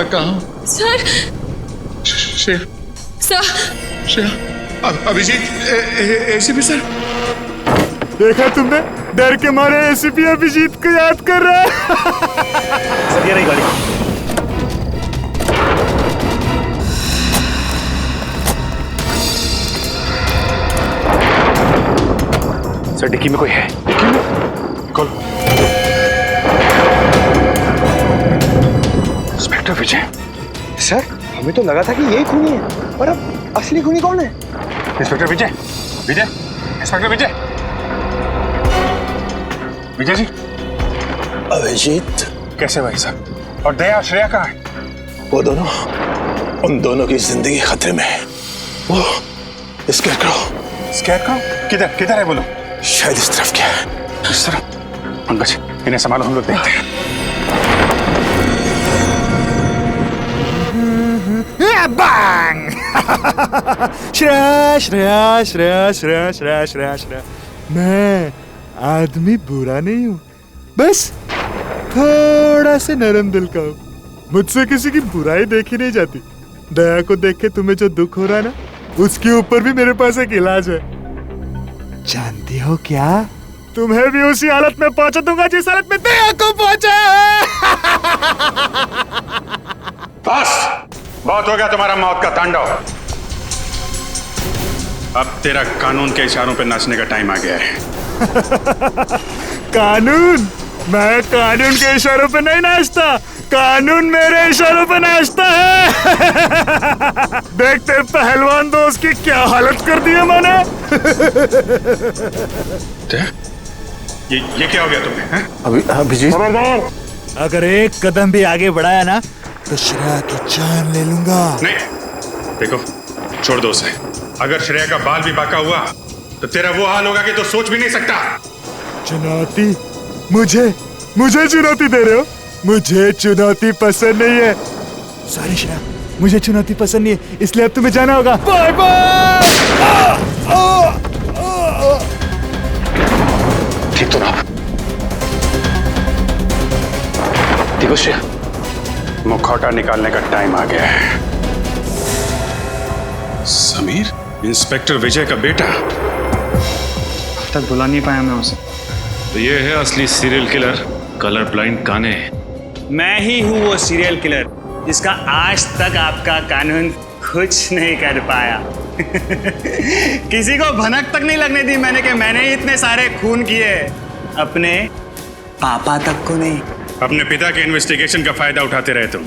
कहाँ हूँ? Sir, Shreya, Abhijeet, ACP sir. देखा तुमने, डर के मारे एसीपी अभिजीत को याद कर रहा है। सर, ये रही गाड़ी। सर, डिक्की में कोई है। डिक्की में? कौन? इंस्पेक्टर विजय। सर, हमें तो लगा था कि यही खूनी है, पर अब असली खूनी कौन है? इंस्पेक्टर विजय, इंस्पेक्टर विजय। विजय जी। अभिजीत, कैसे भाई साहब? और दया, श्रेया कहाँ है? वो दोनों, उन दोनों की जिंदगी खतरे में है। वो स्केरक्रो किधर है बोलो? शायद इस तरफ क्या है। इस तरफ? पंकज, इन्हें संभालो, हम लोग देखते हैं। बैंग। श्रेया श्रेया श्रेया श्रेया श्रेया श्रेया श्रेया, मैं आदमी बुरा नहीं हूँ, बस थोड़ा से नरम दिल का हूँ। मुझसे किसी की बुराई देखी नहीं जाती। दया को देख के तुम्हें जो दुख हो रहा है ना, उसके ऊपर भी मेरे पास एक इलाज है। जानती हो क्या, तुम्हें भी उसी हालत में पहुंचा दूंगा जिस हालत में दया को पहुंचा है। बस, बहुत हो गया तुम्हारा मौत का तांडव। अब तेरा कानून के इशारों पे नाचने का टाइम आ गया है। कानून? मैं कानून के इशारों पे नहीं नाचता, कानून मेरे इशारों पे नाचता है। देखते पहलवान दोस्त की क्या हालत कर दी है मैंने। ये क्या हो गया तुम्हें? अभिजीत, अगर एक कदम भी आगे बढ़ाया ना, तो श्रेया की जान ले लूंगा। नहीं, देखो, छोड़ दो उसे। अगर श्रेया का बाल भी बाका हुआ तो तेरा वो हाल होगा कि तो सोच भी नहीं सकता। चुनौती? मुझे चुनौती दे रहे हो? मुझे चुनौती पसंद नहीं है। सॉरी श्रेया, मुझे चुनौती पसंद नहीं है, इसलिए अब तुम्हें जाना होगा। Bye bye. ठीक तो ना? ठीक हो श्रेया? मुखौटा निकालने का टाइम आ गया है। समीर, इंस्पेक्टर विजय का बेटा। अब तक बुला नहीं पाया मैं उसे। तो ये है असली सीरियल किलर, कलर ब्लाइंड काने। मैं ही हूँ वो सीरियल किलर जिसका आज तक आपका कानून कुछ नहीं कर पाया। किसी को भनक तक नहीं लगने दी मैंने कि मैंने ही इतने सारे खून किए। अपने पापा तक को नहीं। अपने पिता के इन्वेस्टिगेशन का फायदा उठाते रहे तुम,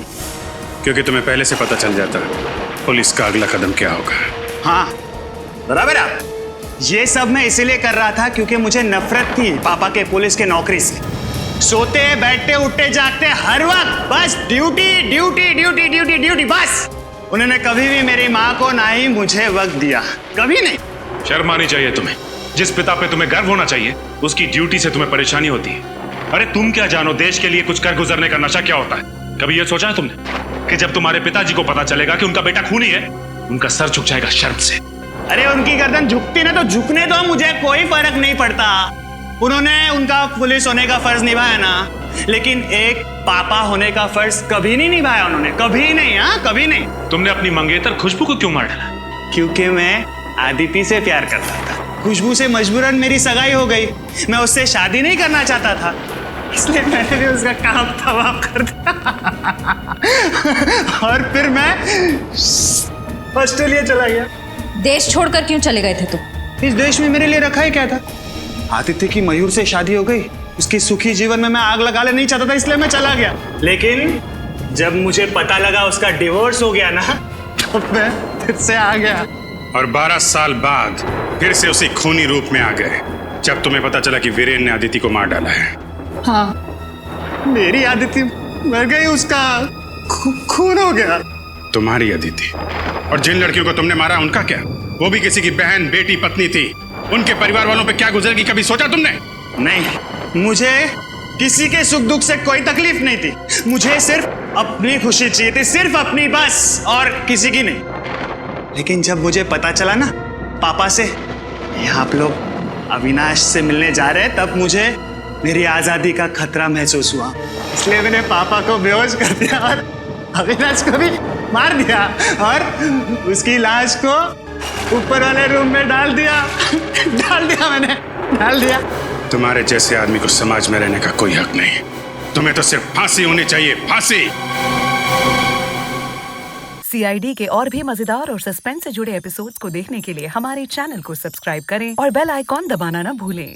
क्योंकि तुम्हें पहले से पता चल जाता पुलिस का अगला कदम क्या होगा। हाँ बराबर आप। ये सब मैं इसीलिए कर रहा था क्योंकि मुझे नफरत थी पापा के पुलिस के नौकरी से। सोते बैठते उठते जागते हर वक्त बस duty duty duty duty duty बस। उन्होंने कभी भी मेरी माँ को ना ही मुझे वक्त दिया, कभी नहीं। शर्म आनी चाहिए तुम्हें। जिस पिता पे तुम्हें गर्व होना चाहिए उसकी ड्यूटी से तुम्हें परेशानी होती है। अरे तुम क्या जानो देश के लिए कुछ कर गुजरने का नशा क्या होता है? कभी ये सोचा है तुमने कि जब तुम्हारे पिताजी को पता चलेगा कि उनका बेटा खूनी है, उनका सर झुक जाएगा शर्म से। अरे उनकी गर्दन झुकती ना तो झुकने दो, मुझे कोई फर्क नहीं पड़ता। उन्होंने उनका पुलिस होने का फर्ज निभाया ना, लेकिन एक पापा होने का फर्ज कभी नहीं निभाया उन्होंने, कभी नहीं। हाँ कभी नहीं। तुमने अपनी मंगेतर खुशबू को क्यों मार डाला? क्योंकि मैं आदिति से प्यार करता था। खुशबू से मजबूरन मेरी सगाई हो गई। मैं उससे शादी नहीं करना चाहता था, इसलिए मैंने भी उसका काम तमाम कर दिया। और फिर मैं ऑस्ट्रेलिया चला गया। देश छोड़कर क्यों चले गए थे तुम? इस देश में मेरे लिए रखा ही क्या था? आदित्य की मयूर से शादी हो गई, उसकी सुखी जीवन में मैं आग लगा ले नहीं चाहता था, इसलिए मैं चला गया। लेकिन जब मुझे पता लगा उसका डिवोर्स हो गया ना, तब मैं फिर से आ गया। और 12 साल बाद फिर से उसी खूनी रूप में आ गए जब तुम्हें पता चला कि वीरेन ने आदिति को मार डाला है। हाँ मेरी आदिति मर गई, उसका खून हो गया। तुम्हारी अदिति। और जिन लड़कियों को तुमने मारा उनका क्या? वो भी किसी की बहन बेटी पत्नी थी। उनके परिवार वालों पे क्या गुजरेगी कभी सोचा तुमने? नहीं, मुझे किसी के सुख दुख से कोई तकलीफ नहीं थी। मुझे सिर्फ अपनी खुशी चाहिए थी, सिर्फ अपनी बस, और किसी की नहीं। लेकिन जब मुझे पता चला ना पापा से आप लोग अविनाश से मिलने जा रहे हैं, तब मुझे मेरी आजादी का खतरा महसूस हुआ। इसलिए मैंने पापा को बेहोश कर दिया और अविनाश को भी मार दिया और उसकी लाश को ऊपर वाले रूम में डाल दिया मैंने डाल दिया। तुम्हारे जैसे आदमी को समाज में रहने का कोई हक नहीं। तुम्हें तो सिर्फ फांसी होनी चाहिए, फांसी। CID के और भी मजेदार और सस्पेंस से जुड़े एपिसोड्स को देखने के लिए हमारे चैनल को सब्सक्राइब करें और बेल आइकॉन दबाना ना भूलें।